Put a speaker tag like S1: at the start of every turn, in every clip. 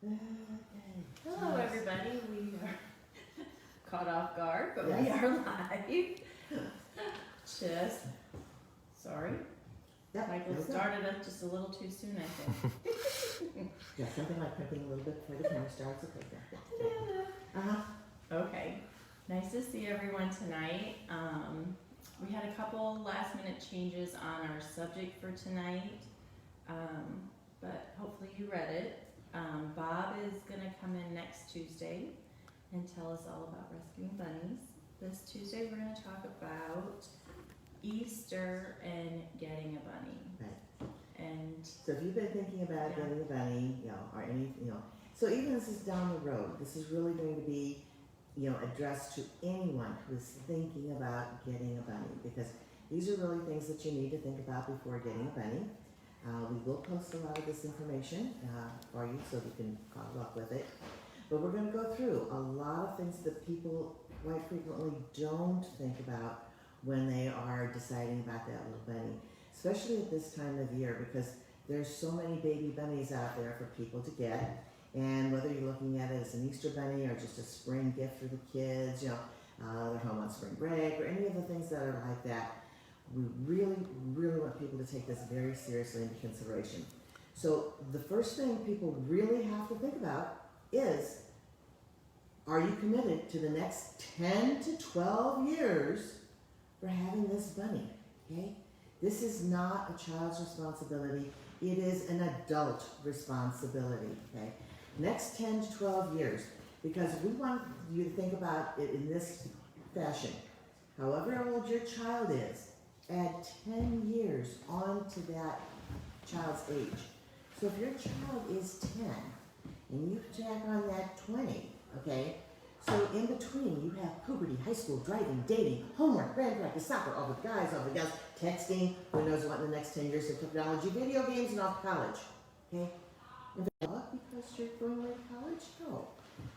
S1: Hello everybody, we are caught off guard, but we
S2: Yes.
S1: are live. Just, sorry,
S2: Yep,
S1: Michael
S2: there we go.
S1: started us just a little too soon, I think.
S2: Yeah, something like crimping a little bit before the camera starts. Okay, yeah. Uh-huh.
S1: Okay, nice to see everyone tonight. We had a couple last minute changes on our subject for tonight, but hopefully you read it. Bob is gonna come in next Tuesday and tell us all about rescuing bunnies. This Tuesday, we're gonna talk about Easter and getting a bunny.
S2: Right.
S1: And
S2: So if you've been thinking about
S1: Yeah.
S2: getting a bunny, or any, so even this is down the road, this is really going to be, addressed to anyone who is thinking about getting a bunny, because these are really things that you need to think about before getting a bunny. We will post a lot of this information for you so you can follow up with it. But we're going to go through a lot of things that people quite frequently don't think about when they are deciding about that little bunny, especially at this time of year, because there's so many baby bunnies out there for people to get. And whether you're looking at it as an Easter bunny or just a spring gift for the kids, they're home on spring break or any of the things that are like that, we really, really want people to take this very seriously into consideration. So the first thing people really have to think about is, are you committed to the next 10 to 12 years for having this bunny? Okay? This is not a child's responsibility. It is an adult responsibility. Okay? Next 10 to 12 years, because we want you to think about it in this fashion. However old your child is, add 10 years onto that child's age. So if your child is 10 and you tack on that 20, okay? So in between you have puberty, high school, driving, dating, homework, band practice, soccer, all the guys, all the gals, texting, who knows what in the next 10 years of technology, video games, and off to college, okay? Because you're going away to college? No.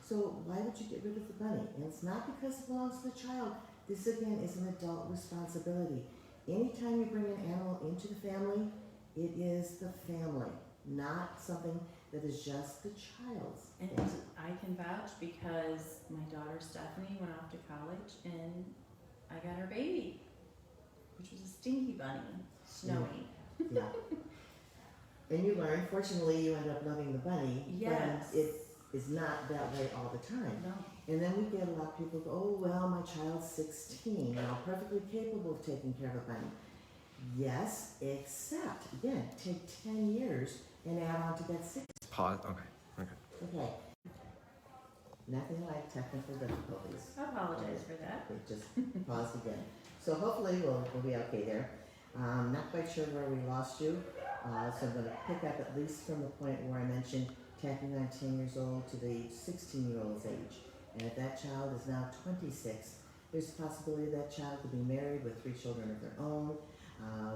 S2: So why would you get rid of the bunny? And it's not because it belongs to the child. This again is an adult responsibility. Anytime you bring an animal into the family, it is the family, not something that is just the child's.
S1: And I can vouch because my daughter Stephanie went off to college and I got her baby, which was a stinky bunny, snowy.
S2: Yeah. And you learn, fortunately you end up loving the bunny,
S1: Yes.
S2: but it is not that way all the time.
S1: No.
S2: And then we get a lot of people go, oh, well, my child's 16, perfectly capable of taking care of a bunny. Yes, except, again, take 10 years and add on to that 6.
S3: Pause. Okay.
S2: Nothing like technical difficulties.
S1: I apologize for that.
S2: Okay, just pause again. So hopefully we'll be okay there. Not quite sure where we lost you, so I'm going to pick up at least from the point where I mentioned tacking on 10 years old to the 16-year-old's age. And if that child is now 26, there's a possibility that child could be married with 3 children of their own.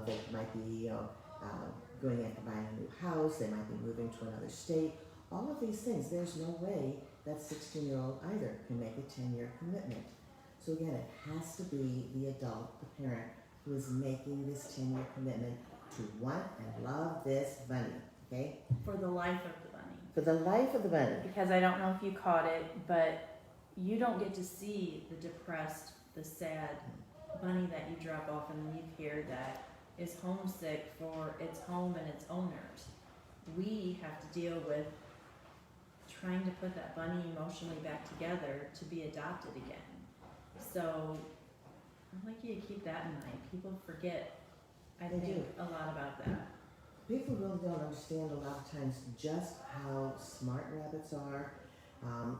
S2: They might be going after buying a new house. They might be moving to another state. All of these things, there's no way that 16-year-old either can make a 10-year commitment. So again, it has to be the adult, the parent, who is making this 10-year commitment to want and love this bunny, okay?
S1: For the life of the bunny.
S2: For the life of the bunny.
S1: Because I don't know if you caught it, but you don't get to see the depressed, the sad bunny that you drop off and leave here that is homesick for its home and its owners. We have to deal with trying to put that bunny emotionally back together to be adopted again. So I'd like you to keep that in mind. People forget, I
S2: They
S1: think,
S2: do.
S1: a lot about that.
S2: People really don't understand a lot of times just how smart rabbits are,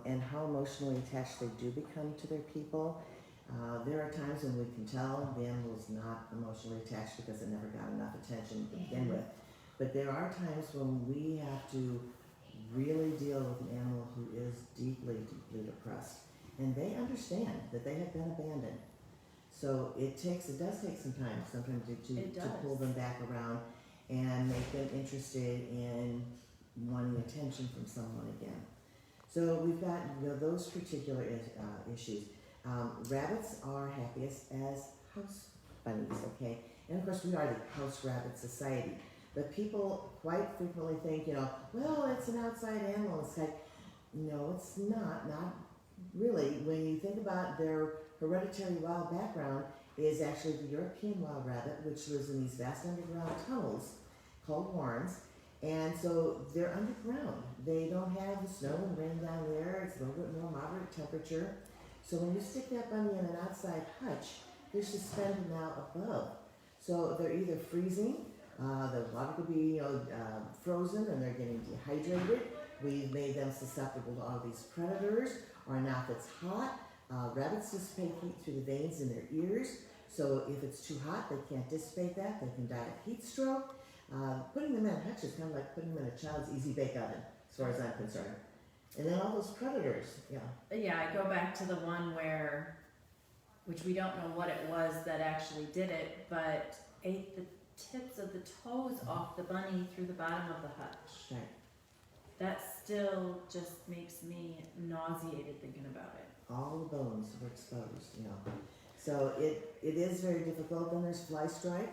S2: and how emotionally attached they do become to their people. There are times when we can tell the animal is not emotionally attached because it never got enough attention to begin with. But there are times when we have to really deal with an animal who is deeply, deeply depressed. And they understand that they have been abandoned. So it does take some time sometimes to pull them back around and make them interested in wanting attention from someone again. So we've got those particular issues. Rabbits are happiest as house bunnies, okay? And of course we are the House Rabbit Society. But people quite frequently think, well, it's an outside animal. It's like, no, it's not really. When you think about their hereditary wild background, is actually the European wild rabbit, which lives in these vast underground tunnels called warrens. And so they're underground. They don't have the snow and rain down there. It's a little bit more moderate temperature. So when you stick that bunny in an outside hutch, they're suspended now above. So they're either freezing, the water could be frozen and they're getting dehydrated. We've made them susceptible to all these predators, or now if it's hot, rabbits dissipate heat through the veins in their ears. So if it's too hot, they can't dissipate that. They can die of heat stroke. Putting them in a hutch is kind of like putting them in a child's easy bake oven, as far as I'm concerned. And then all those predators,
S1: Yeah, I go back to the one which we don't know what it was that actually did it, but ate the tips of the toes off the bunny through the bottom of the hutch.
S2: Right.
S1: That still just makes me nauseated thinking about it.
S2: All the bones were exposed, So it is very difficult. Then there's fly strike,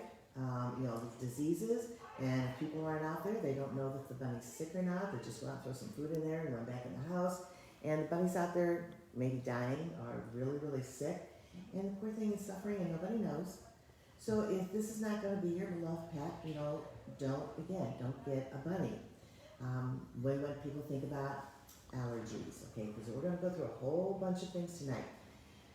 S2: diseases, and if people aren't out there, they don't know that the bunny's sick or not. They just go out and throw some food in there and run back in the house. And the bunny's out there maybe dying or really, really sick. And the poor thing is suffering and nobody knows. So if this is not going to be your beloved pet, don't get a bunny. When people think about allergies, okay, because we're going to go through a whole bunch of things tonight.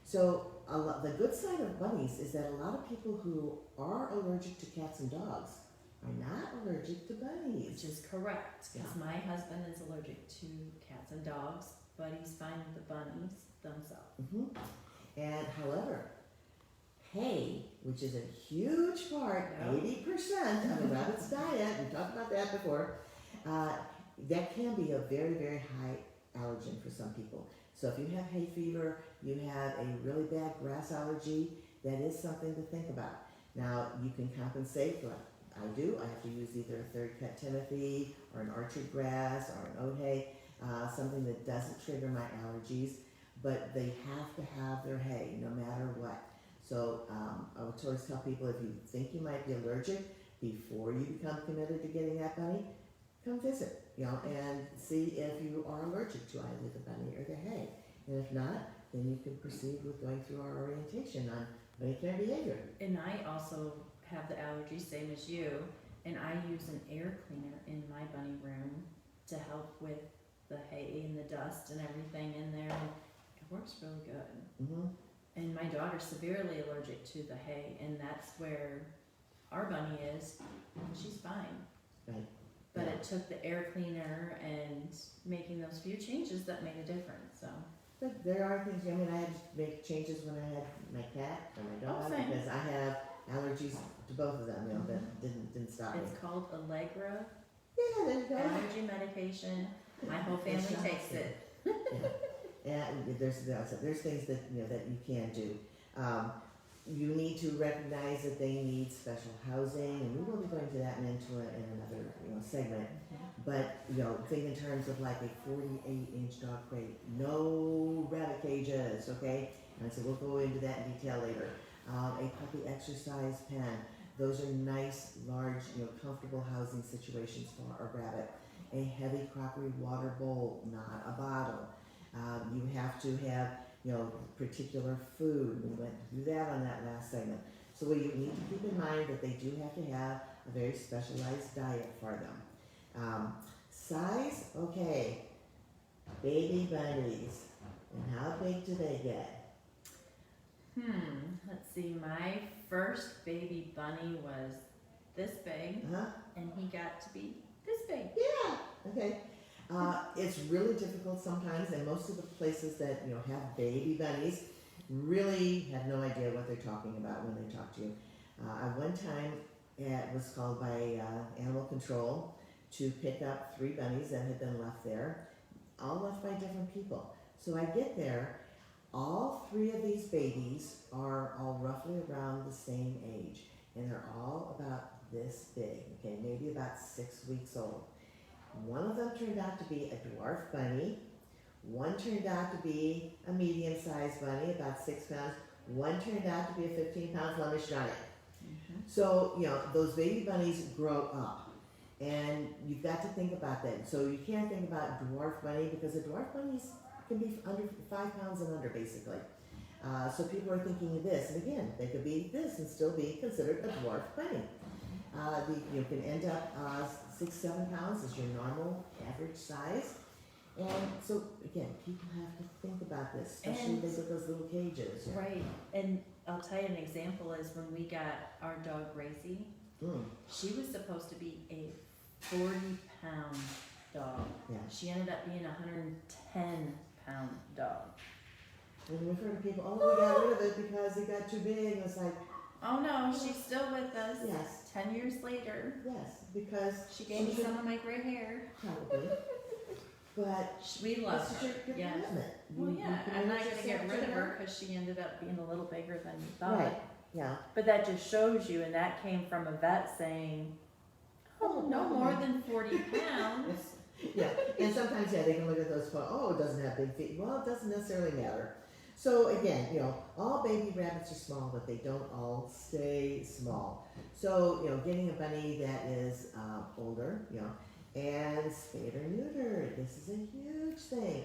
S2: So the good side of bunnies is that a lot of people who are allergic to cats and dogs are not allergic to bunnies.
S1: Which is correct, because
S2: Yeah.
S1: my husband is allergic to cats and dogs, but he's fine with the bunnies themselves.
S2: And however, hay, which is a huge part,
S1: Yep.
S2: 80% of a rabbit's diet, we talked about that before, that can be a very, very high allergen for some people. So if you have hay fever, you have a really bad grass allergy, that is something to think about. Now, you can compensate, like I do. I have to use either a third cut Timothy or an orchard grass or an oat hay, something that doesn't trigger my allergies, but they have to have their hay no matter what. So I would always tell people, if you think you might be allergic, before you become committed to getting that bunny, come visit, and see if you are allergic to either the bunny or the hay. And if not, then you can proceed with going through our orientation on bunny care behavior.
S1: And I also have the allergy, same as you, and I use an air cleaner in my bunny room to help with the hay and the dust and everything in there, and it works really good. And my daughter's severely allergic to the hay, and that's where our bunny is, and she's fine.
S2: Right.
S1: But
S2: Yeah.
S1: it took the air cleaner and making those few changes that made a difference, so.
S2: But there are things, I had to make changes when I had my cat and my dog,
S1: same.
S2: because I have allergies to both of them, that didn't stop me.
S1: It's called Allegra
S2: Yeah, there you go.
S1: allergy medication. My whole family takes it.
S2: And there's things that that you can do. You need to recognize that they need special housing, and we will be going to that in another segment. But think in terms of like a 48-inch dog crate, no rabbit cages, okay? And so we'll go into that in detail later. A puppy exercise pen. Those are nice, large, comfortable housing situations for a rabbit. A heavy crockery water bowl, not a bottle. You have to have, particular food. We went through that on that last segment. So you need to keep in mind that they do have to have a very specialized diet for them. Size, okay. Baby bunnies. And how big do they get?
S1: Let's see, my first baby bunny was this big, and he got to be this big.
S2: Yeah, okay. It's really difficult sometimes, and most of the places that have baby bunnies really have no idea what they're talking about when they talk to you. One time, it was called by animal control to pick up 3 bunnies that had been left there, all left by different people. So I get there, all 3 of these babies are all roughly around the same age, and they're all about this big, okay, maybe about 6 weeks old. One of them turned out to be a dwarf bunny. One turned out to be a medium-sized bunny, about 6 pounds. One turned out to be a 15-pound Flemish giant. So, those baby bunnies grow up. And you've got to think about that. So you can't think about dwarf bunny because a dwarf bunny can be under 5 pounds and under, basically. So people are thinking of this, and again, they could be this and still be considered a dwarf bunny. You can end up 6-7 pounds is your normal average size. And so again, people have to think about this, especially
S1: And-
S2: if they get those little cages. Yeah.
S1: Right, and I'll tell you an example is when we got our dog Gracie,
S2: Mm,
S1: she was supposed to be a 40-pound dog.
S2: yeah.
S1: She ended up being a 110-pound dog.
S2: And we've heard of people, oh, we got rid of it because it got too big. And it's like,
S1: Oh no, she's still with us.
S2: yes,
S1: 10 years later,
S2: yes, because
S1: she gave me some of my gray hair.
S2: probably. But
S1: We love
S2: this is
S1: her.
S2: your
S1: Yes.
S2: commitment.
S1: Well,
S2: You
S1: yeah, I'm
S2: commit
S1: not gonna get
S2: yourself
S1: rid
S2: to
S1: of her because she ended up being a little bigger than you thought.
S2: Right, yeah.
S1: But that just shows you, and that came from a vet saying, "Oh, no more than 40 pounds."
S2: Yeah, and sometimes, yeah, they can look at those, oh, it doesn't have big feet. Well, it doesn't necessarily matter. So again, all baby rabbits are small, but they don't all stay small. So, getting a bunny that is older, and spayed or neutered. This is a huge thing.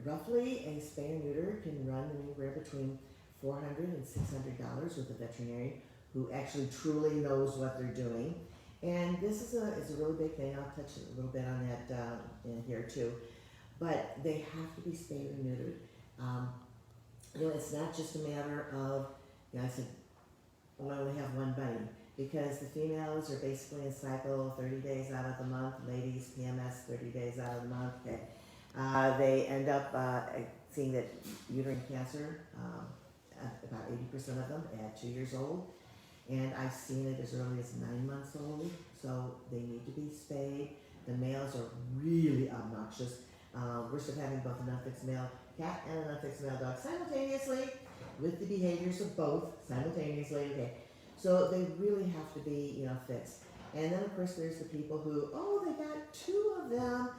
S2: Roughly a spay or neuter can run anywhere between $400 and $600 with a veterinarian who actually truly knows what they're doing. And this is a really big thing. I'll touch a little bit on that in here too. But they have to be spayed or neutered. It's not just a matter of, I said, I only have one bunny. Because the females are basically in cycle 30 days out of the month. Ladies, PMS, 30 days out of the month. Okay. They end up seeing that uterine cancer, about 80% of them at 2 years old. And I've seen it as early as 9 months old, so they need to be spayed. The males are really obnoxious. Worst of having both an unfixed male cat and an unfixed male dog simultaneously, with the behaviors of both simultaneously. Okay, so they really have to be, fixed. And then of course there's the people who, they got 2 of them.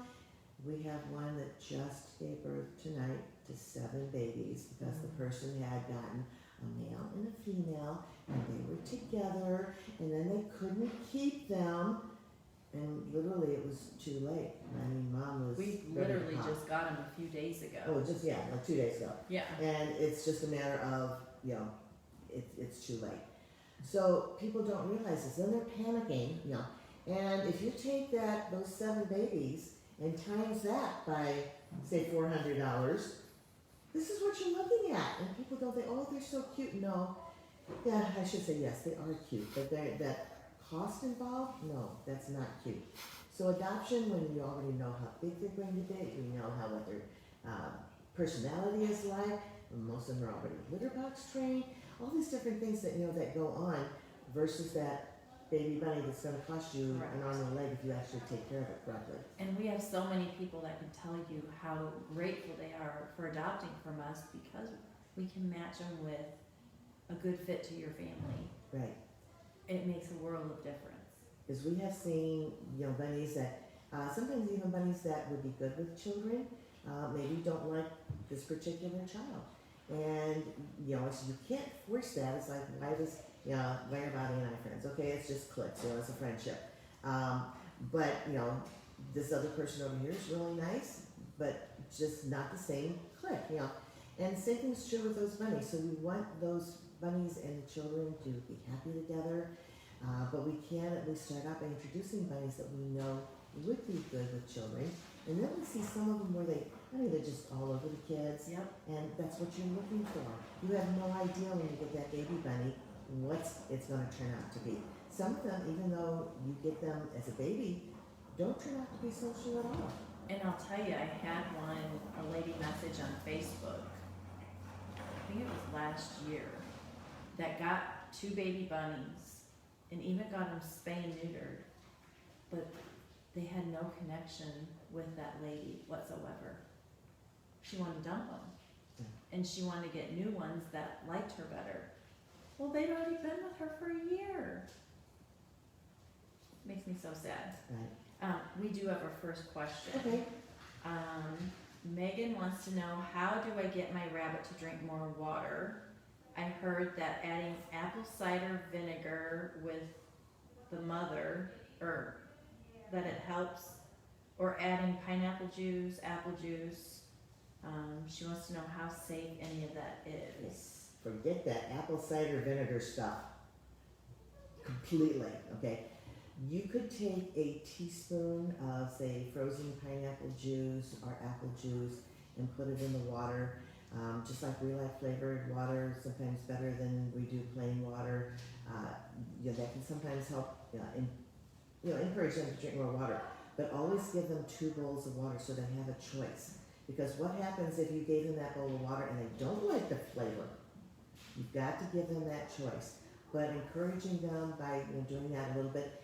S2: We have one that just gave birth tonight to 7 babies because the person had gotten a male and a female, and they were together, and then they couldn't keep them, and literally it was too late. I mean, Mom was
S1: We
S2: ready to
S1: literally
S2: pop.
S1: just got him a few days ago.
S2: Oh, like 2 days ago.
S1: Yeah.
S2: And it's just a matter of, it's too late. So people don't realize this. Then they're panicking, and if you take those 7 babies and times that by, say, $400, this is what you're looking at. And people don't think, they're so cute. No. Yeah, I should say yes, they are cute. But that cost involved, no, that's not cute. So adoption, when you already know how big they're going to be, you know what their personality is like. Most of them are already litter box trained. All these different things that that go on, versus that baby bunny that's going to cost you
S1: Right.
S2: an arm and a leg if you actually take care of it correctly.
S1: And we have so many people that can tell you how grateful they are for adopting from us because we can match them with a good fit to your family.
S2: Right.
S1: It makes a world of difference.
S2: Because we have seen, bunnies that, sometimes even bunnies that would be good with children, maybe don't like this particular child. And, so you can't force that. It's like, why are Bobbie and I friends? Okay, it's just clicks, it's a friendship. But, this other person over here is really nice, but just not the same click, And same thing's true with those bunnies. So we want those bunnies and the children to be happy together. But we can at least start out by introducing bunnies that we know would be good with children. And then we see some of them where they're just all over the kids.
S1: Yep.
S2: And that's what you're looking for. You have no idea when you get that baby bunny what it's going to turn out to be. Some of them, even though you get them as a baby, don't turn out to be social at all.
S1: And I'll tell you, I had a lady message on Facebook, I think it was last year, that got 2 baby bunnies and even got them spay and neutered, but they had no connection with that lady whatsoever. She wanted to dump them.
S2: Yeah.
S1: And she wanted to get new ones that liked her better. Well, they'd already been with her for a year. Makes me so sad.
S2: Right.
S1: We do have our first question.
S2: Okay.
S1: Megan wants to know, how do I get my rabbit to drink more water? I heard that adding apple cider vinegar with the mother or that it helps, or adding pineapple juice, apple juice. She wants to know how safe any of that is.
S2: Forget that apple cider vinegar stuff completely, okay? You could take a teaspoon of, say, frozen pineapple juice or apple juice and put it in the water. Just like we like flavored water, sometimes better than we do plain water. That can sometimes help encourage them to drink more water. But always give them 2 bowls of water so they have a choice. Because what happens if you gave them that bowl of water and they don't like the flavor? You've got to give them that choice. But encouraging them by doing that a little bit,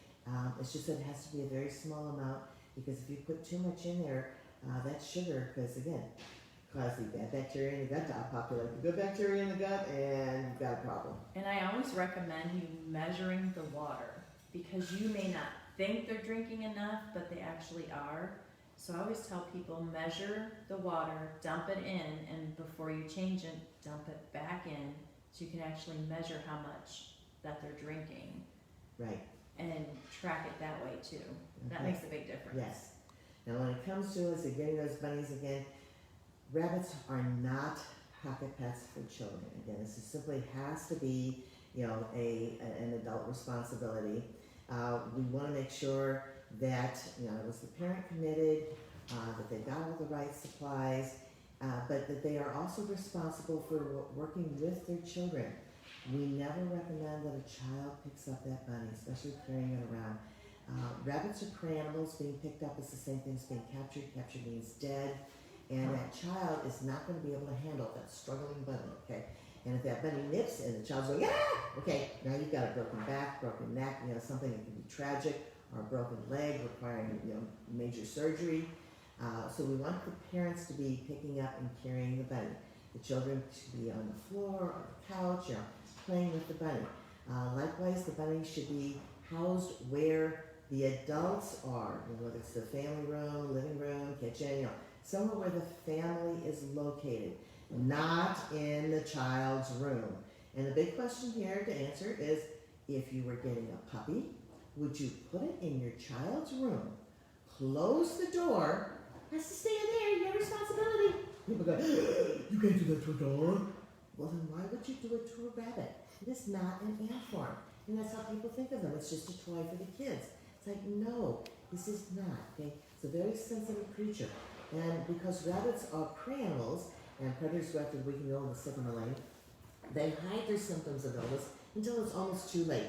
S2: it's just that it has to be a very small amount, because if you put too much in there, that's sugar, because again, cause the bad bacteria in the gut to outpopulate the good bacteria in the gut, and you've got a problem.
S1: And I always recommend you measuring the water, because you may not think they're drinking enough, but they actually are. So I always tell people, measure the water, dump it in, and before you change it, dump it back in, so you can actually measure how much that they're drinking.
S2: Right.
S1: And track it that way too. That
S2: Okay.
S1: makes a big difference.
S2: Yes. Now when it comes to us getting those bunnies again, rabbits are not pocket pets for children. Again, this is simply has to be, an adult responsibility. We want to make sure that, it was the parent committed, that they got all the right supplies, but that they are also responsible for working with their children. We never recommend that a child picks up that bunny, especially carrying it around. Rabbits are prey animals. Being picked up is the same thing as being captured. Captured means dead. And that child is not going to be able to handle that struggling bunny, okay? And if that bunny nips and the child's going, ah! Okay, now you've got a broken back, broken neck, something that can be tragic, or a broken leg requiring, major surgery. So we want the parents to be picking up and carrying the bunny. The children should be on the floor or the couch, playing with the bunny. Likewise, the bunny should be housed where the adults are, whether it's the family room, living room, kitchen, somewhere where the family is located, not in the child's room. And the big question here to answer is, if you were getting a puppy, would you put it in your child's room, close the door, has to stay in there, your responsibility? People go, you can't do that to a dog. Well, then why would you do it to a rabbit? It is not an ant farm. And that's how people think of them. It's just a toy for the kids. It's like, no, this is not, okay? It's a very sensitive creature. And because rabbits are prey animals, and predators go after the weak and ill and the sick and the lame, they hide their symptoms of illness until it's almost too late.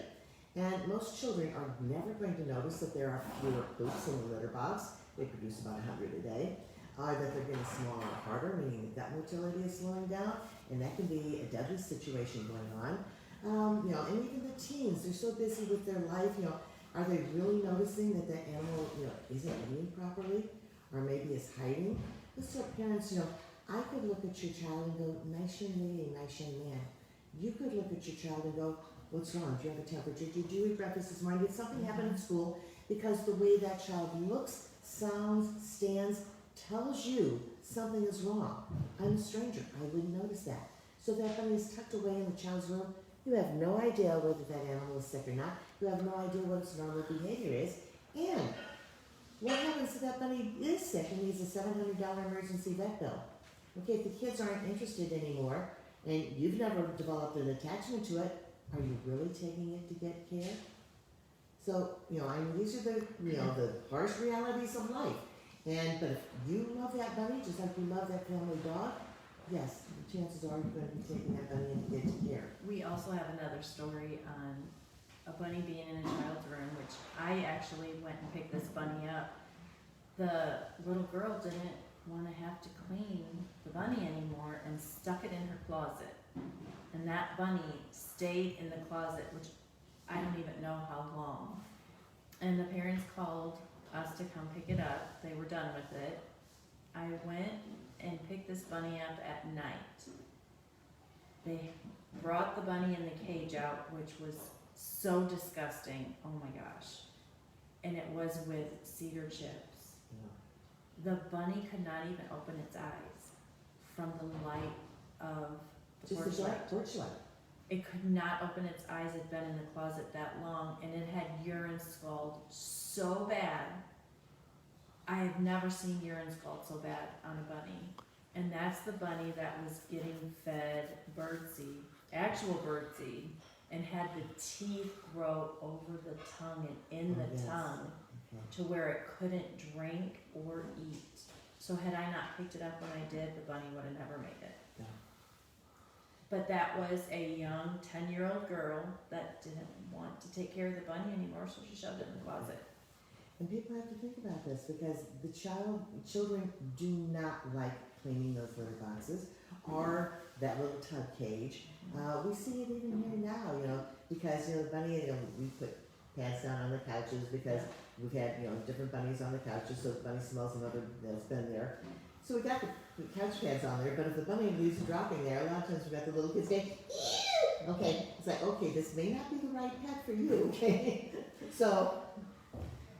S2: And most children are never going to notice that there are fewer poops in the litter box. They produce about 100 a day. That they're getting smaller and harder, meaning the gut motility is slowing down, and that can be a deadly situation going on. And even the teens, they're so busy with their life, are they really noticing that that animal, isn't eating properly, or maybe is hiding? Let's tell parents, I could look at your child and go, nice young lady, nice young man. You could look at your child and go, what's wrong? Do you have a temperature? Did you eat breakfast this morning? Did something happen in school? Because the way that child looks, sounds, stands, tells you something is wrong. I'm a stranger. I wouldn't notice that. So that bunny is tucked away in the child's room. You have no idea whether that animal is sick or not. You have no idea what its normal behavior is. And what happens if that bunny is sick and needs a $700 emergency vet bill? Okay, if the kids aren't interested anymore and you've never developed an attachment to it, are you really taking it to get care? So, these are the harsh realities of life. But if you love that bunny just like you love that family dog, yes, the chances are you're going to be taking that bunny in to get care.
S1: We also have another story on a bunny being in a child's room, which I actually went and picked this bunny up. The little girl didn't want to have to clean the bunny anymore and stuck it in her closet. And that bunny stayed in the closet, which I don't even know how long. And the parents called us to come pick it up. They were done with it. I went and picked this bunny up at night. They brought the bunny in the cage out, which was so disgusting. Oh my gosh. And it was with cedar chips.
S2: Yeah.
S1: The bunny could not even open its eyes from the light of the
S2: Just
S1: porch
S2: the
S1: light.
S2: porch light.
S1: It could not open its eyes. It had been in the closet that long, and it had urine scald so bad. I have never seen urine scald so bad on a bunny. And that's the bunny that was getting fed birdseed, actual birdseed, and had the teeth grow over the tongue and in the
S2: Yes.
S1: tongue
S2: Okay.
S1: to where it couldn't drink or eat. So had I not picked it up when I did, the bunny would have never made it.
S2: Yeah.
S1: But that was a young 10-year-old girl that didn't want to take care of the bunny anymore, so she shoved it in the closet.
S2: And people have to think about this because children do not like cleaning those litter boxes or that little tub cage. We see it even here now, because the bunny, we put pads down on the couches because we've had different bunnies on the couches, so the bunny smells another that's been there. So we got the couch pads on there, but if the bunny leaves dropping there, a lot of times we got the little kids saying, ew! Okay, it's like, okay, this may not be the right pet for you, okay? So,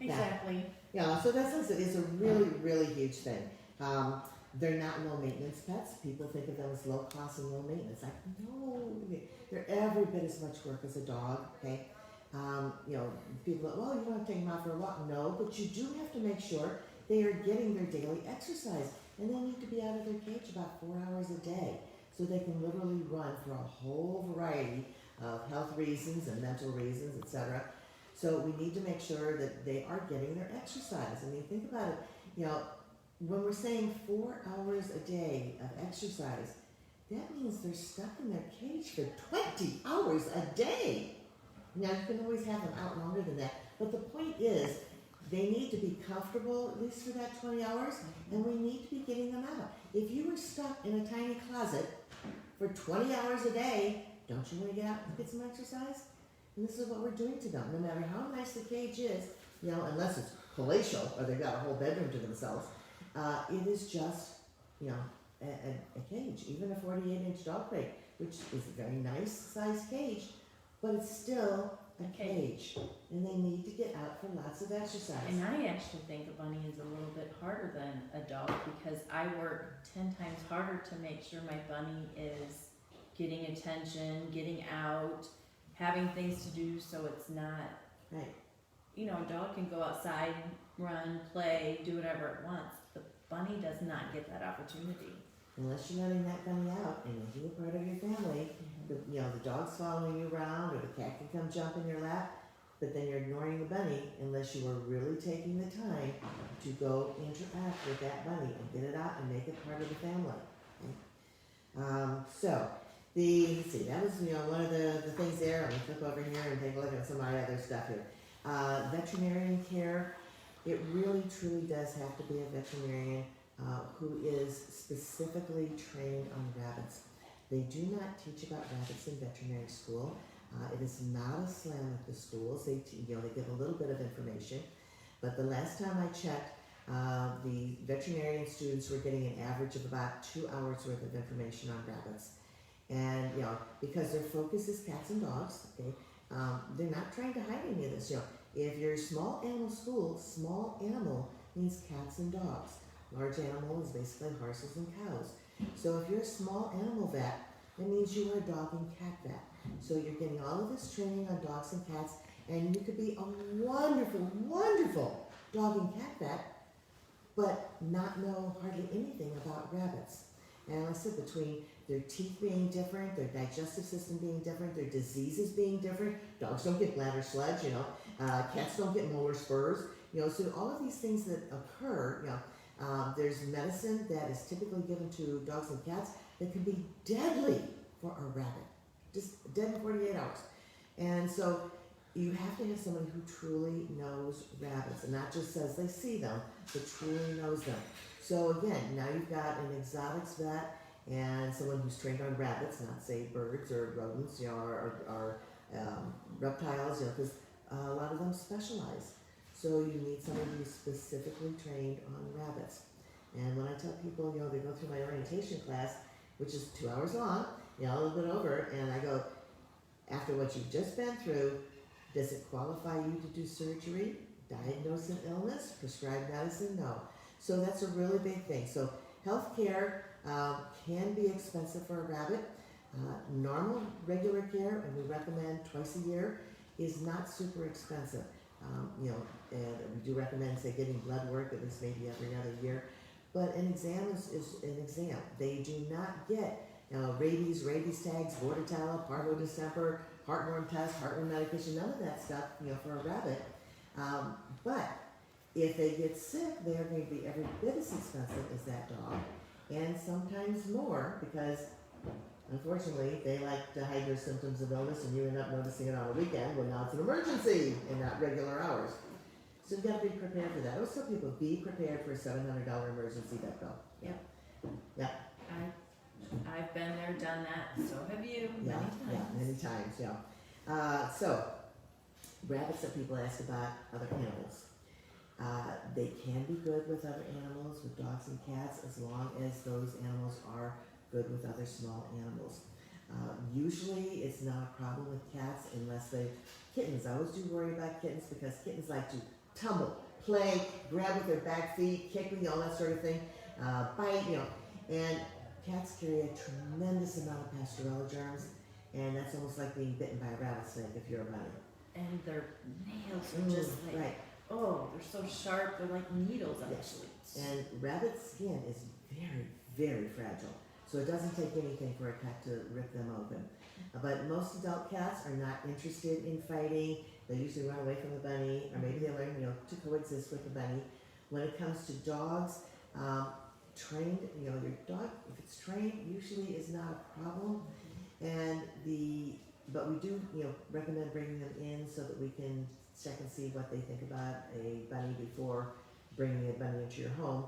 S1: Exactly.
S2: yeah, so it's a really, really huge thing. They're not low maintenance pets. People think of them as low cost and low maintenance. Like, no, they're every bit as much work as a dog, okay? People go, well, you don't have to take them out for a walk. No, but you do have to make sure they are getting their daily exercise. And they need to be out of their cage about 4 hours a day so they can literally run for a whole variety of health reasons and mental reasons, etc. So we need to make sure that they are getting their exercise. I mean, think about it, when we're saying 4 hours a day of exercise, that means they're stuck in their cage for 20 hours a day. Now, you can always have them out longer than that, but the point is, they need to be comfortable at least for that 20 hours, and we need to be getting them out. If you were stuck in a tiny closet for 20 hours a day, don't you want to get out and get some exercise? And this is what we're doing to them. No matter how nice the cage is, unless it's palatial or they've got a whole bedroom to themselves, it is just, a cage. Even a 48-inch dog crate, which is a very nice sized cage, but it's still a cage. And they need to get out for lots of exercise.
S1: And I actually think a bunny is a little bit harder than a dog because I work 10 times harder to make sure my bunny is getting attention, getting out, having things to do so it's not,
S2: Right.
S1: A dog can go outside, run, play, do whatever it wants. The bunny does not get that opportunity.
S2: Unless you're letting that bunny out and making it part of your family, the dog's following you around or the cat can come jump in your lap, but then you're ignoring the bunny unless you are really taking the time to go interact with that bunny and get it out and make it part of the family. Let's see, that was one of the things there. Let me flip over here and take a look at some of my other stuff here. Veterinarian care, it really truly does have to be a veterinarian who is specifically trained on rabbits. They do not teach about rabbits in veterinary school. It is not a slam at the schools. They give a little bit of information, but the last time I checked, the veterinarian students were getting an average of about 2 hours worth of information on rabbits. And because their focus is cats and dogs, okay, they're not trying to hide any of this. If you're small animal school, small animal means cats and dogs. Large animal is basically horses and cows. So if you're a small animal vet, that means you are a dog and cat vet. So you're getting all of this training on dogs and cats, and you could be a wonderful, wonderful dog and cat vet, but not know hardly anything about rabbits. And like I said, between their teeth being different, their digestive system being different, their diseases being different, dogs don't get bladder sludge, cats don't get molar spurs, so all of these things that occur, there's medicine that is typically given to dogs and cats that can be deadly for a rabbit, just dead in 48 hours. And so you have to have somebody who truly knows rabbits and not just says they see them, but truly knows them. So again, now you've got an exotics vet and someone who's trained on rabbits, not say birds or rodents, or reptiles, because a lot of them specialize. So you need somebody who's specifically trained on rabbits. And when I tell people, they go through my orientation class, which is 2 hours long, a little bit over, and I go, after what you've just been through, does it qualify you to do surgery, diagnose an illness, prescribe medicine? No. So that's a really big thing. So healthcare can be expensive for a rabbit. Normal, regular care, and we recommend twice a year, is not super expensive. You know, and we do recommend, say, getting blood work at least maybe every other year. But an exam is an exam. They do not get rabies tags, Bordetella, parvo distemper, heartworm test, heartworm medication, none of that stuff, you know, for a rabbit. But if they get sick, they're going to be every bit as expensive as that dog, and sometimes more, because unfortunately they like to hide their symptoms of illness, and you end up noticing it on a weekend when now it's an emergency and not regular hours. So you've got to be prepared for that. I always tell people, be prepared for a $700 emergency vet bill.
S1: Yep.
S2: Yeah.
S1: I've been there, done that, so have you,
S2: Yeah,
S1: many times.
S2: yeah, many times, yeah. So, rabbits that people ask about other animals. They can be good with other animals, with dogs and cats, as long as those animals are good with other small animals. Usually it's not a problem with cats unless kittens. I always do worry about kittens because kittens like to tumble, play, grab with their back feet, kick with you, all that sort of thing, bite, you know, and cats carry a tremendous amount of pastorella germs, and that's almost like being bitten by a rattlesnake if you're a bunny.
S1: And their nails are just like,
S2: right.
S1: oh, they're so sharp, they're like needles actually.
S2: And rabbit skin is very, very fragile, so it doesn't take anything for a cat to rip them open. But most adult cats are not interested in fighting. They usually run away from the bunny, or maybe they learn, you know, to coexist with the bunny. When it comes to dogs, trained, you know, your dog, if it's trained, usually is not a problem. But we do, you know, recommend bringing them in so that we can check and see what they think about a bunny before bringing a bunny into your home.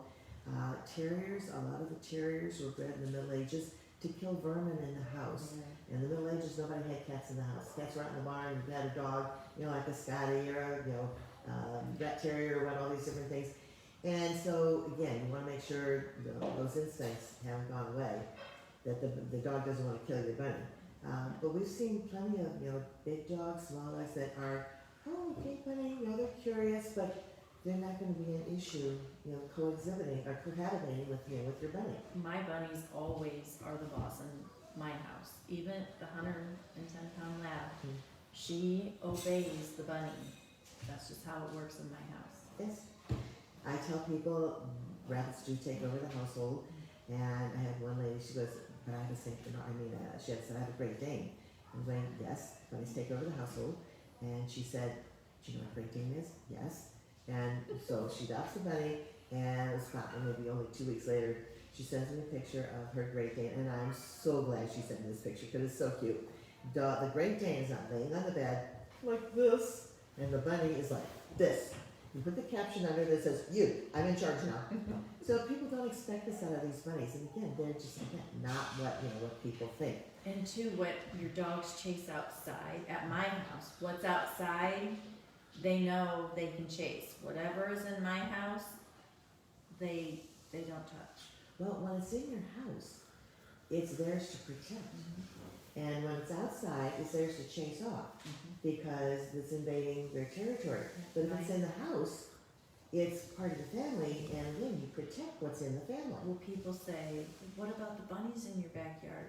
S2: Terriers, a lot of the terriers were bred in the Middle Ages to kill vermin in the house. In the Middle Ages, nobody had cats in the house. Cats were out in the barn, you had a dog, you know, like a Scotty or a, you know, rat terrier, or what, all these different things. And so, again, you want to make sure those instincts haven't gone away, that the dog doesn't want to kill your bunny. But we've seen plenty of, you know, big dogs, small dogs that are, oh, okay, bunny, you know, they're curious, but they're not going to be an issue, you know, cohabitating with, you know, with your bunny.
S1: My bunnies always are the boss in my house. Even the 110-pound lab, she obeys the bunny. That's just how it works in my house.
S2: Yes. I tell people rabbits do take over the household, and I had one lady, she goes, but I have a Saint Bernard, she had said, I have a Great Dane. I was like, yes, bunnies take over the household. And she said, do you know what a Great Dane is? Yes. And so she adopts the bunny, and it was probably maybe only 2 weeks later, she sends me a picture of her Great Dane, and I'm so glad she sent me this picture because it's so cute. The Great Dane is not laying on the bed like this, and the bunny is like this. You put the caption under that says, I'm in charge now. So people don't expect this out of these bunnies, and again, they're just not what, you know, what people think.
S1: And two, what your dogs chase outside at my house, what's outside, they know they can chase. Whatever is in my house, they don't touch.
S2: Well, when it's in your house, it's theirs to protect. And when it's outside, it's theirs to chase off because it's invading their territory. But if it's in the house, it's part of the family, and again, you protect what's in the family.
S1: Well, people say, what about the bunnies in your backyard?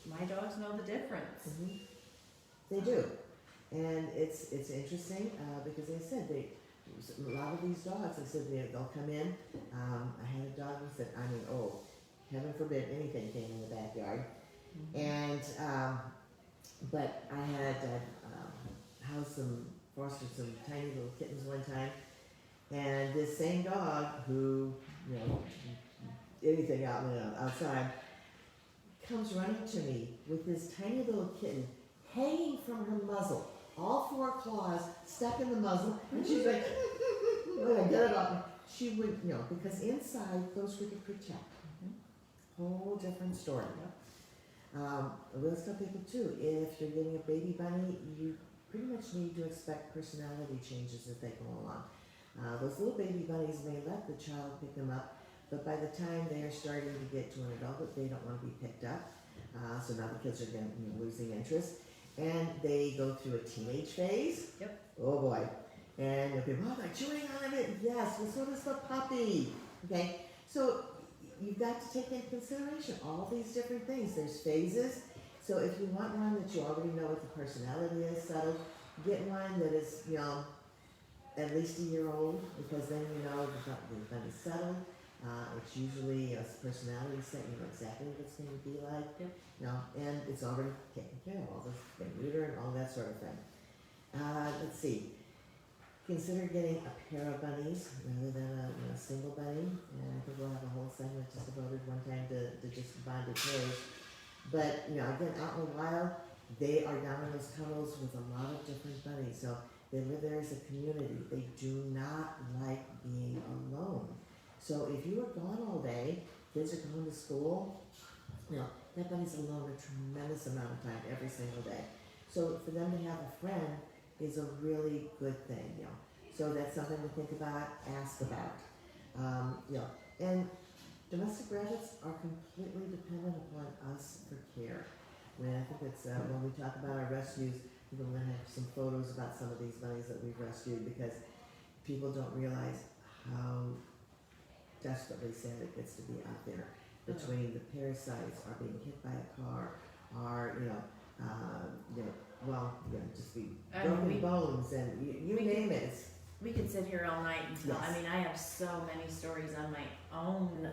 S1: My dogs know the difference.
S2: They do. And it's interesting because they said a lot of these dogs, they said they'll come in. I had a dog who said, heaven forbid anything came in the backyard. And, but I had fostered some tiny little kittens one time. And this same dog who, you know, anything outside, comes running to me with this tiny little kitten hanging from her muzzle. All 4 claws stuck in the muzzle, and she's like, when I get it up, she would, you know, because inside those were to protect. Whole different story. We'll tell people too, if you're getting a baby bunny, you pretty much need to expect personality changes as they go along. Those little baby bunnies may let the child pick them up, but by the time they are starting to get to an adulthood, they don't want to be picked up. So now the kids are getting, losing interest. And they go through a teenage phase.
S1: Yep.
S2: Oh boy. And you'll be, they're chewing on it. Yes, well, so does the puppy. Okay? So you've got to take into consideration all these different things. There's phases. So if you want one that you already know what the personality is, settled, get one that is, at least a year old, because then you know the bunny's settled. It's usually a personality set, you know exactly what it's going to be like.
S1: Yep.
S2: And it's already taken care of, all this neuter and all that sort of thing. Let's see. Consider getting a pair of bunnies rather than a single bunny. And I think we'll have a whole segment just devoted one time to just bonded pairs. But, again, out in the wild, they are down in those kennels with a lot of different bunnies. So they live there as a community. They do not like being alone. So if you are gone all day, kids are going to school, that bunny's alone a tremendous amount of time every single day. So for them to have a friend is a really good thing, So that's something to think about, ask about. And domestic rabbits are completely dependent upon us for care. I think it's when we talk about our rescues, we're going to have some photos about some of these bunnies that we've rescued, because people don't realize how desperately sad it gets to be out there. Between the parasites, are being hit by a car, just be broken bones, and you name it.
S1: We could sit here all night and tell.
S2: Yes.
S1: I mean, I have so many stories on my own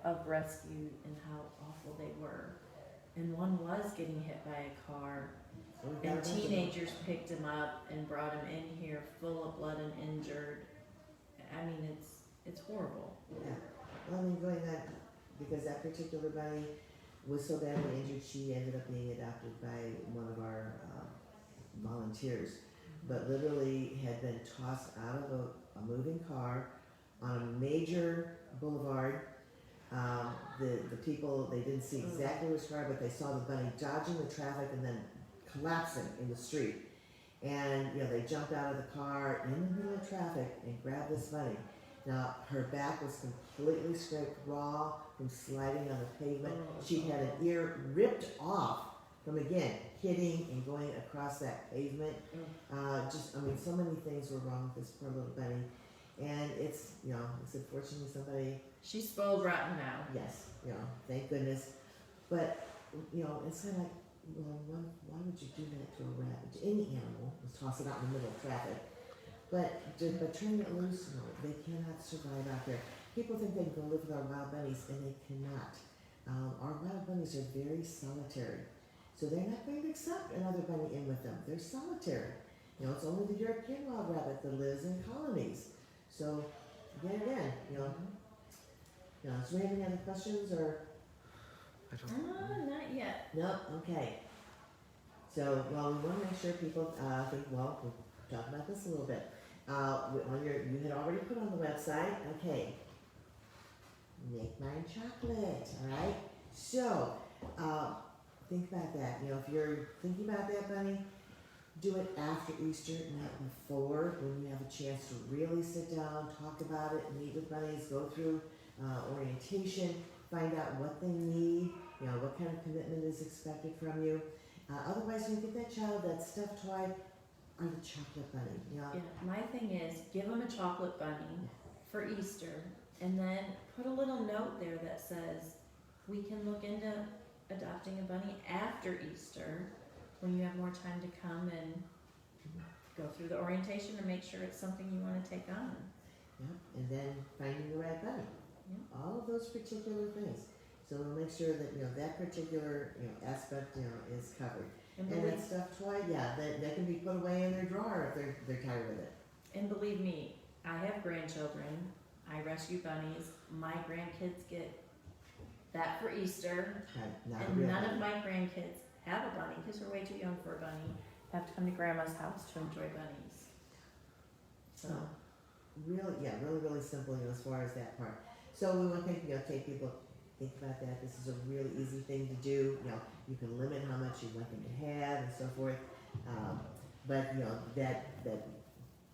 S1: of rescue and how awful they were. And one was getting hit by a car, and teenagers picked him up and brought him in here full of blood and injured. I mean, it's horrible.
S2: Yeah. Well, going that, because that particular bunny was so badly injured, she ended up being adopted by one of our volunteers, but literally had been tossed out of a moving car on a major boulevard. The people, they didn't see exactly which car, but they saw the bunny dodging the traffic and then collapsing in the street. And, they jumped out of the car in the middle of traffic and grabbed this bunny. Now, her back was completely scraped raw from sliding on the pavement. She had an ear ripped off from, again, hitting and going across that pavement. So many things were wrong with this poor little bunny. And it's unfortunately somebody...
S1: She's spoiled rotten now.
S2: Yes, thank goodness. But, it's kind of like, why would you do that to a rabbit? To any animal, just toss it out in the middle of traffic. But turning it loose, no, they cannot survive out there. People think they can go live with our wild bunnies, and they cannot. Our wild bunnies are very solitary. So they're not going to accept another bunny in with them. They're solitary. It's only the European wild rabbit that lives in colonies. So, again, so we have any other questions, or?
S3: I don't.
S1: Not yet.
S2: No? Okay. So, we want to make sure people think, we'll talk about this a little bit. You had already put on the website, okay, make mine chocolate, all right? So, think about that. If you're thinking about that bunny, do it after Easter, not before, when you have a chance to really sit down, talk about it, meet with bunnies, go through orientation, find out what they need, what kind of commitment is expected from you. Otherwise, when you get that child that stuffed toy, or the chocolate bunny,
S1: Yeah, my thing is, give them a chocolate bunny for Easter, and then put a little note there that says, we can look into adopting a bunny after Easter, when you have more time to come and go through the orientation and make sure it's something you want to take on.
S2: And then finding the right bunny. All of those particular things. So we'll make sure that, that particular, aspect, is covered. And that stuffed toy, that can be put away in their drawer if they're tired of it.
S1: And believe me, I have grandchildren. I rescue bunnies. My grandkids get that for Easter. And none of my grandkids have a bunny because they're way too young for a bunny. Have to come to grandma's house to enjoy bunnies. So
S2: really simple, as far as that part. So we want to take people, think about that. This is a really easy thing to do. You can limit how much you want them to have and so forth. But that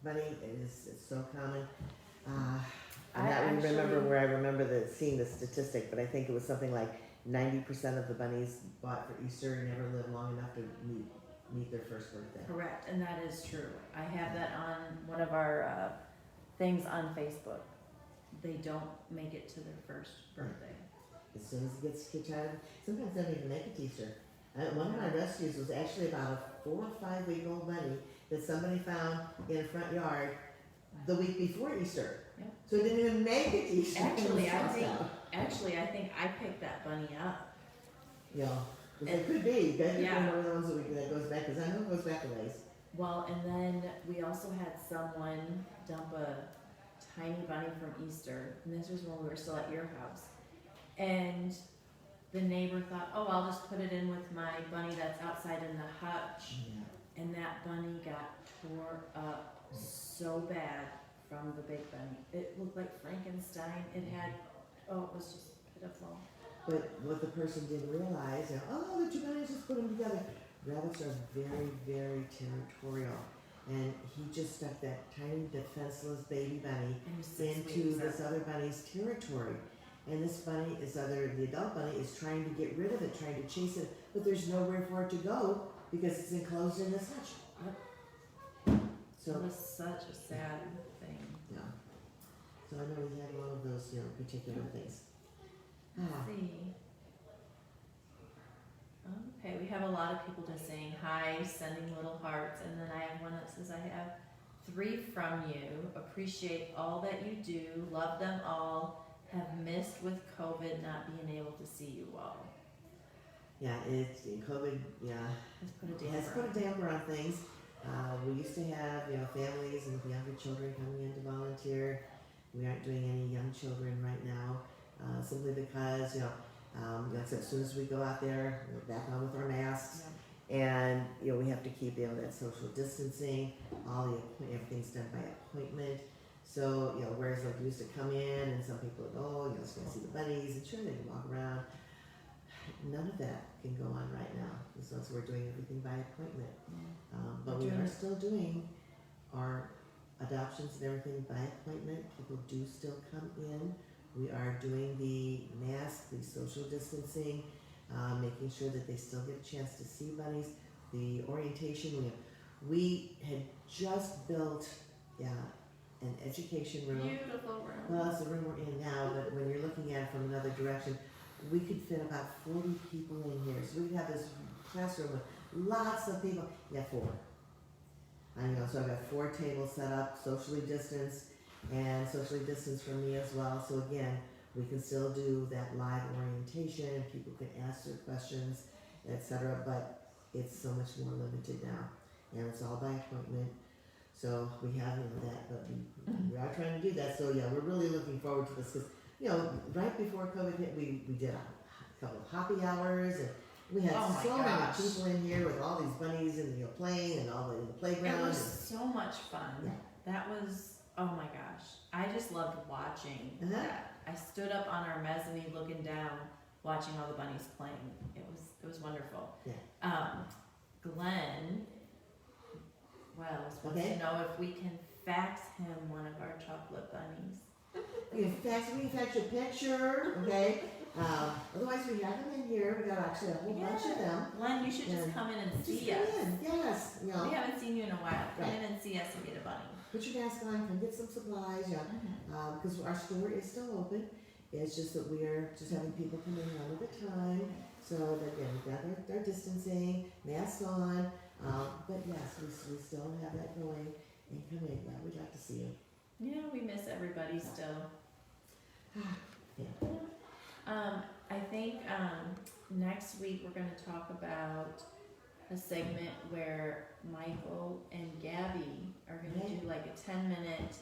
S2: bunny is so common. I remember seeing the statistic, but I think it was something like 90% of the bunnies bought for Easter never live long enough to meet their first birthday.
S1: Correct, and that is true. I have that on one of our things on Facebook. they don't make it to their first birthday.
S2: As soon as it gets to child, sometimes they don't even make it to Easter. One of my rescues was actually about a 4 or 5 week old bunny that somebody found in a front yard the week before Easter.
S1: Yep.
S2: So it didn't even make it to Easter.
S1: Actually,
S2: It was tossed out.
S1: I think I picked that bunny up.
S2: You know, 'cause it could be. That could
S1: Yeah.
S2: be one of the ones that goes back, because I know it goes back a ways.
S1: Well, and then we also had someone dump a tiny bunny from Easter, and this was when we were still at your house. And the neighbor thought, oh, I'll just put it in with my bunny that's outside in the hutch.
S2: Yeah.
S1: And that bunny got tore up so bad from the big bunny. It looked like Frankenstein. It had, it was just pitiful.
S2: But what the person didn't realize, you know, oh, the two bunnies just put them together. Rabbits are very, very territorial. And he just stuck that tiny defenseless baby bunny
S1: And it was 6
S2: into
S1: weeks
S2: this
S1: up.
S2: other bunny's territory. And this bunny the adult bunny is trying to get rid of it, trying to chase it, but there's nowhere for it to go because it's enclosed in this hutch.
S1: It
S2: So,
S1: was such a sad thing.
S2: yeah. So I know we had one of those, particular things.
S1: Let's see. Okay, we have a lot of people just saying hi, sending little hearts, and then I have one that says, I have 3 from you. Appreciate all that you do. Love them all. Have missed with COVID not being able to see you all.
S2: Yeah, COVID, yeah,
S1: Let's put a
S2: it has
S1: damper
S2: put a damper on things. We used to have, families and younger children coming in to volunteer. We aren't doing any young children right now, simply because, as soon as we go out there, we're back on with our masks.
S1: Yeah.
S2: And, we have to keep, that social distancing, everything's done by appointment. So, whereas like we used to come in and some people would go, just gonna see the bunnies, and sure, they can walk around. None of that can go on right now, so we're doing everything by appointment. But we are still doing our adoptions and everything by appointment. People do still come in. We are doing the mask, the social distancing, making sure that they still get a chance to see bunnies. The orientation, we had just built, an education room.
S1: Beautiful room.
S2: Well, it's the room we're in now, but when you're looking at it from another direction, we could fit about 40 people in here. So we could have this classroom with lots of people. Yeah, 4. So I've got 4 tables set up, socially distanced, and socially distanced from me as well. So again, we can still do that live orientation. People can ask their questions, etc. But it's so much more limited now, and it's all by appointment. So we have that, but we are trying to do that. So yeah, we're really looking forward to this because right before COVID hit, we did a couple of happy hours, and we had so many people in here with all these bunnies and playing and all in the playground.
S1: It was so much fun.
S2: Yeah.
S1: That was, oh my gosh, I just loved watching that. I stood up on our mezzanine looking down, watching all the bunnies playing. It was wonderful.
S2: Yeah.
S1: Glenn wants to know if we can fax him one of our chocolate bunnies.
S2: We can fax your picture, okay? Otherwise, we have them in here. We got actually a whole bunch of them.
S1: Glenn, you should just come in and
S2: Just
S1: see
S2: come
S1: us.
S2: in, yes.
S1: We haven't seen you in a while. Come
S2: Right.
S1: in and see us and get a bunny.
S2: Put your mask on, come get some supplies, because our store is still open. It's just that we are just having people come in one at a time. So that, we've got their distancing, masks on. But yes, we still have that going. And come in, we'd like to see you.
S1: Yeah, we miss everybody still. I think next week we're going to talk about a segment where Michael and Gabby are going to do like a 10-minute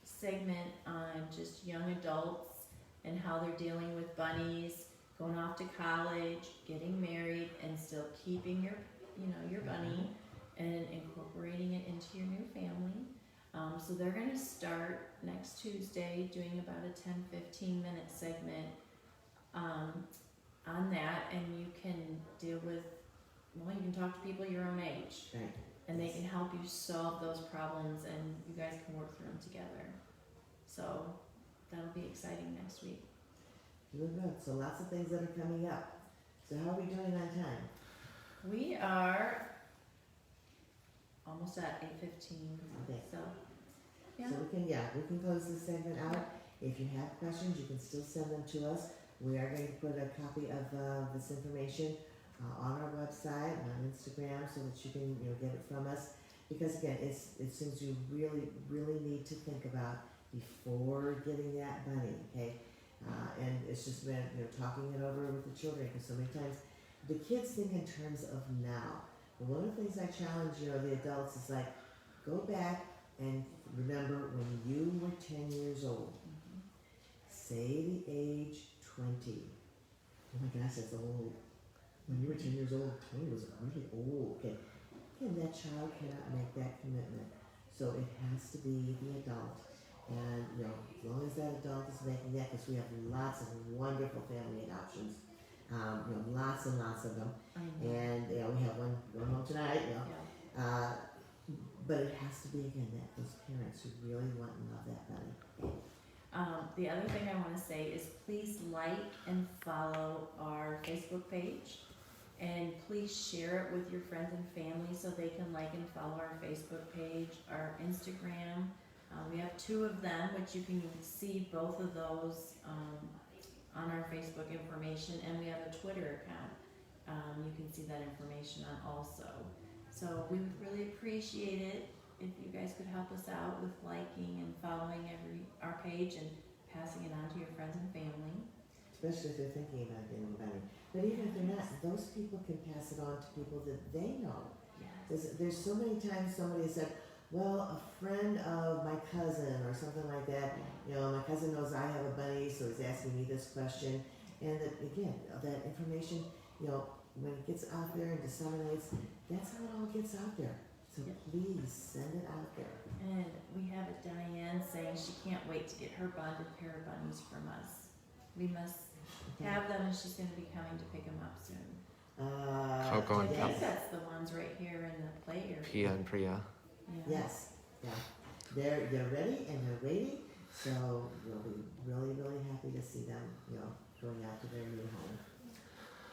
S1: segment on just young adults and how they're dealing with bunnies, going off to college, getting married, and still keeping your bunny and incorporating it into your new family. So they're going to start next Tuesday doing about a 10-15 minute segment on that, and you can deal with, you can talk to people your own age,
S2: Right.
S1: and they can help you solve those problems, and you guys can work through them together. So that'll be exciting next week.
S2: Doing good. So lots of things that are coming up. So how are we doing on time?
S1: We are almost at 8:15.
S2: Okay.
S1: So Yeah.
S2: So we can close this segment out. If you have questions, you can still send them to us. We are going to put a copy of this information on our website and on Instagram so that you can get it from us. Because again, it's things you really need to think about before getting that bunny, okay? And it's just been talking it over with the children, because so many times the kids think in terms of now. But one of the things I challenge the adults is like, go back and remember when you were 10 years old. Say the age 20. Oh my gosh, that's old. When you were 10 years old, 20 was really old. Okay. And that child cannot make that commitment. So it has to be the adult. And as long as that adult is making that, because we have lots of wonderful family adoptions. Lots and lots of them. And we have one going home tonight. But it has to be again those parents who really want and love that bunny.
S1: The other thing I want to say is please like and follow our Facebook page, and please share it with your friends and family so they can like and follow our Facebook page, our Instagram. We have 2 of them, which you can see both of those on our Facebook information, and we have a Twitter account. You can see that information on also. So we would really appreciate it if you guys could help us out with liking and following our page and passing it on to your friends and family.
S2: Especially if they're thinking about getting a bunny. But even if they're not, those people can pass it on to people that they know.
S1: Yes.
S2: There's so many times somebody said, well, a friend of my cousin or something like that, my cousin knows I have a bunny, so he's asking me this question. And that, again, that information, when it gets out there and disseminates, that's how it all gets out there. So please send it out there.
S1: And we have a Diane saying she can't wait to get her bonded pair of bunnies from us. We must have them, and she's going to be coming to pick them up soon.
S3: Oh, go on.
S1: I think that's the ones right here in the play area.
S3: Pia and Priya.
S1: Yeah.
S2: Yes, they're ready and they're waiting. So we'll be really happy to see them, going out to their new home.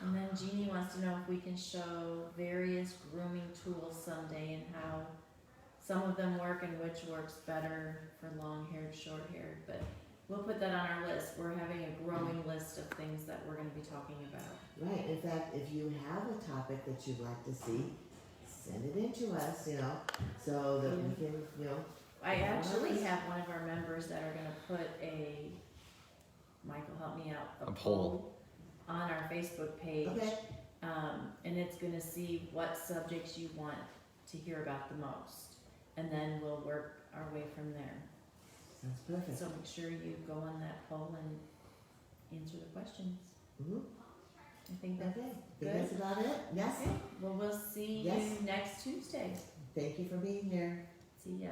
S1: And then Jeannie wants to know if we can show various grooming tools someday and how some of them work and which works better for long-haired, short-haired. But we'll put that on our list. We're having a growing list of things that we're going to be talking about.
S2: Right. In fact, if you have a topic that you'd like to see, send it in to us, so that we can,
S1: I actually have one of our members that are going to put Michael, help me out,
S3: A poll
S1: on our Facebook page.
S2: Okay.
S1: And it's going to see what subjects you want to hear about the most. And then we'll work our way from there.
S2: Sounds perfect.
S1: So make sure you go on that poll and answer the questions.
S2: Mm-hmm.
S1: I think that's
S2: Okay.
S1: good.
S2: That's about it? Yes?
S1: Okay. Well, we'll see
S2: Yes.
S1: you next Tuesday.
S2: Thank you for being here.
S1: See ya.